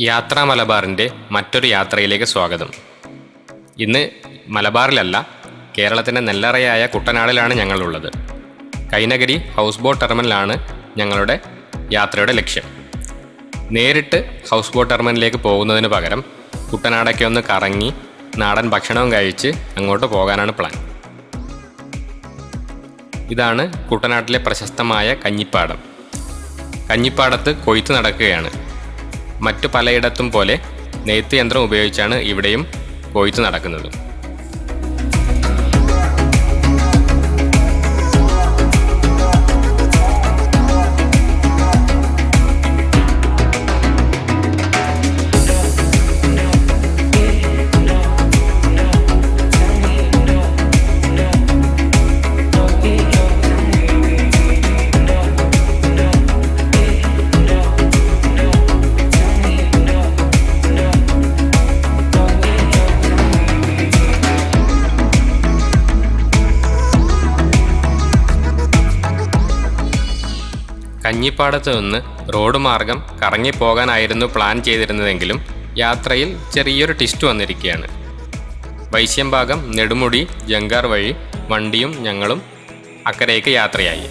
യാത്രാ മലബാറിൻ്റെ മറ്റൊരു യാത്രയിലേക്ക് സ്വാഗതം. ഇന്ന് മലബാറിലല്ല, കേരളത്തിൻ്റെ നെല്ലറയായ കുട്ടനാടിലാണ് ഞങ്ങളുള്ളത്. കൈനഗിരി ഹൗസ് ബോട്ട് ടെർമിനലാണ് ഞങ്ങളുടെ യാത്രയുടെ ലക്ഷ്യം. നേരിട്ട് ഹൗസ് ബോട്ട് ടെർമിനലിലേക്ക് പോകുന്നതിന് പകരം കുട്ടനാടൊക്കെ ഒന്ന് കറങ്ങി നാടൻ ഭക്ഷണവും കഴിച്ച് അങ്ങോട്ട് പോകാനാണ് പ്ലാൻ. ഇതാണ് കുട്ടനാട്ടിലെ പ്രശസ്തമായ കഞ്ഞിപ്പാടം. കഞ്ഞിപ്പാടത്ത് കൊയ്ത്ത് നടക്കുകയാണ്. മറ്റു പലയിടത്തും പോലെ നെയ്ത്ത് യന്ത്രം ഉപയോഗിച്ചാണ് ഇവിടെയും കൊയ്ത്ത് നടക്കുന്നത്. കഞ്ഞിപ്പാടത്ത് നിന്ന് റോഡ് മാർഗം കറങ്ങിപ്പോകാനായിരുന്നു പ്ലാൻ ചെയ്തിരുന്നതെങ്കിലും യാത്രയിൽ ചെറിയൊരു ട്വിസ്റ്റ് വന്നിരിക്കുകയാണ്. വൈശ്യംഭാഗം നെടുമുടി ജങ്കാർ വഴി വണ്ടിയും ഞങ്ങളും അക്കരയ്ക്ക് യാത്രയായി.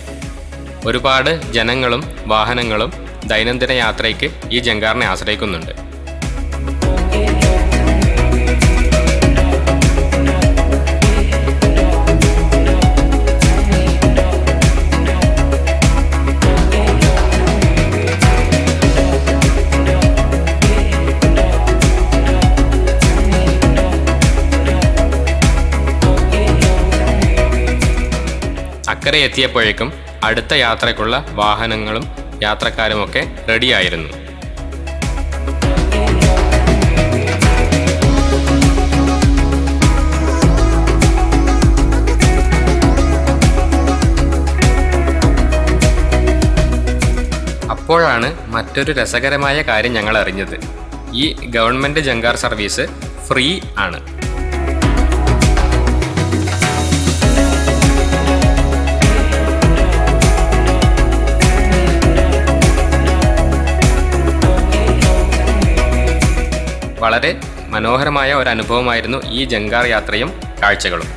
ഒരുപാട് ജനങ്ങളും വാഹനങ്ങളും ദൈനംദിന യാത്രയ്ക്ക് ഈ ജങ്കാറിനെ ആശ്രയിക്കുന്നുണ്ട്. അക്കരെ എത്തിയപ്പോഴേക്കും അടുത്ത യാത്രയ്ക്കുള്ള വാഹനങ്ങളും യാത്രക്കാരുമൊക്കെ റെഡിയായിരുന്നു. അപ്പോഴാണ് മറ്റൊരു രസകരമായ കാര്യം ഞങ്ങൾ അറിഞ്ഞത്. ഈ ഗവൺമെൻറ് ജങ്കാർ സർവീസ് ഫ്രീ ആണ്. വളരെ മനോഹരമായ ഒരു അനുഭവമായിരുന്നു ഈ ജങ്കാർ യാത്രയും കാഴ്ചകളും.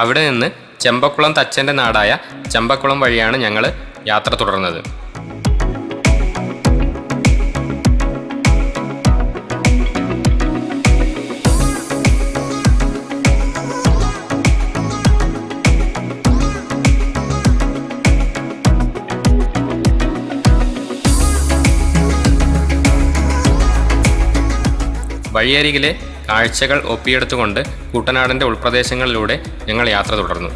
അവിടെ നിന്ന് ചെമ്പക്കുളം തച്ചൻ്റെ നാടായ ചെമ്പക്കുളം വഴിയാണ് ഞങ്ങൾ യാത്ര തുടർന്നത്. വഴിയരികിലെ കാഴ്ചകൾ ഒപ്പിയെടുത്തുകൊണ്ട് കുട്ടനാടിൻ്റെ ഉൾപ്രദേശങ്ങളിലൂടെ ഞങ്ങൾ യാത്ര തുടർന്നു.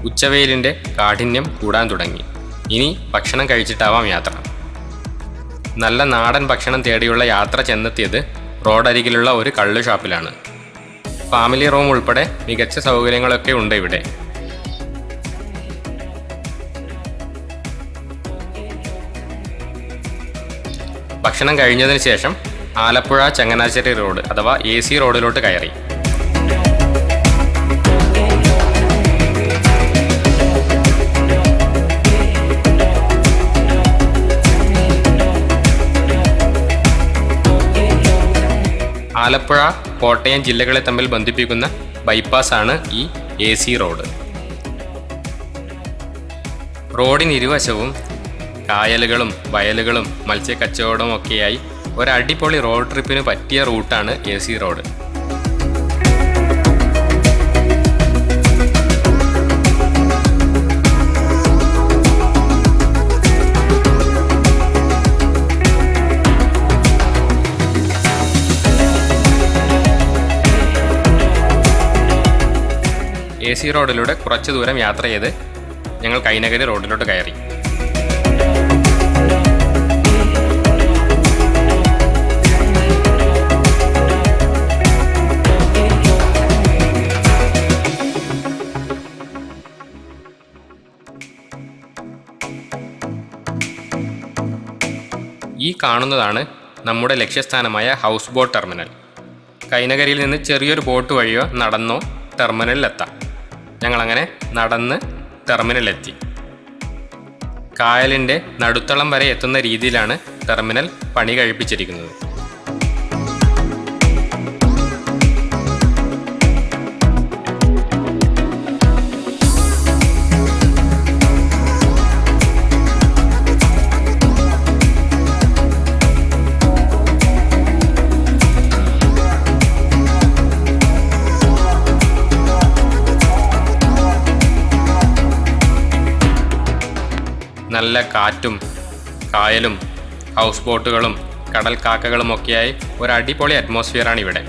ഉച്ചവെയിലിൻ്റെ കാഠിന്യം കൂടാൻ തുടങ്ങി. ഇനി ഭക്ഷണം കഴിച്ചിട്ടാവാം യാത്ര. നല്ല നാടൻ ഭക്ഷണം തേടിയുള്ള യാത്ര ചെന്നെത്തിയത് റോഡരികിലുള്ള ഒരു കള്ള് ഷാപ്പിലാണ്. ഫാമിലി റൂം ഉൾപ്പെടെ മികച്ച സൗകര്യങ്ങളൊക്കെ ഉണ്ട് ഇവിടെ. ഭക്ഷണം കഴിഞ്ഞതിന് ശേഷം ആലപ്പുഴ ചങ്ങനാശ്ശേരി റോഡ് അഥവാ AC റോഡിലോട്ട് കയറി. ആലപ്പുഴ കോട്ടയം ജില്ലകളെ തമ്മിൽ ബന്ധിപ്പിക്കുന്ന ബൈപ്പാസാണ് ഈ AC റോഡ്. റോഡിനിരുവശവും കായലുകളും വയലുകളും മത്സ്യക്കച്ചവടവും ഒക്കെയായി ഒരു അടിപൊളി റോഡ് ട്രിപ്പിന് പറ്റിയ റൂട്ടാണ് AC റോഡ്. AC റോഡിലൂടെ കുറച്ച് ദൂരം യാത്ര ചെയ്ത് ഞങ്ങൾ കൈനഗരി റോഡിലോട്ട് കയറി. ഈ കാണുന്നതാണ് നമ്മുടെ ലക്ഷ്യസ്ഥാനമായ ഹൗസ് ബോട്ട് ടെർമിനൽ. കൈനകരിയിൽ നിന്ന് ചെറിയൊരു ബോട്ട് വഴിയോ നടന്നോ ടെർമിനലിലെത്താം. ഞങ്ങളങ്ങനെ നടന്ന് ടെർമിനലിലെത്തി. കായലിൻ്റെ നടുത്തളം വരെ എത്തുന്ന രീതിയിലാണ് ടെർമിനൽ പണി കഴിപ്പിച്ചിരിക്കുന്നത്. നല്ല കാറ്റും കായലും ഹൗസ് ബോട്ടുകളും കടൽ കാക്കകളുമൊക്കെയായി ഒരു അടിപൊളി അറ്റ്മോസ്ഫിയറാണ് ഇവിടെ.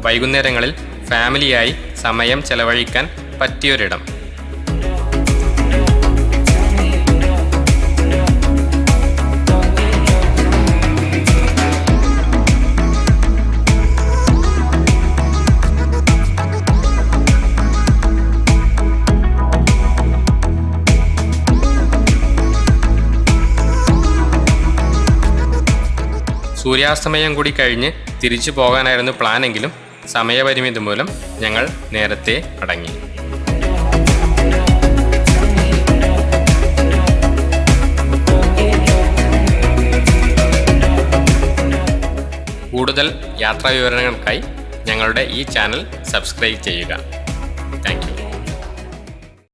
വൈകുന്നേരങ്ങളിൽ ഫാമിലിയായി സമയം ചെലവഴിക്കാൻ പറ്റിയൊരിടം. സൂര്യാസ്തമയം കൂടി കഴിഞ്ഞ് തിരിച്ചു പോകാനായിരുന്നു പ്ലാനെങ്കിലും സമയപരിമിതി മൂലം ഞങ്ങൾ നേരത്തെ മടങ്ങി. കൂടുതൽ യാത്രാ വിവരണങ്ങൾക്കായി ഞങ്ങളുടെ ഈ ചാനൽ സബ്സ്ക്രൈബ് ചെയ്യുക. Thank you.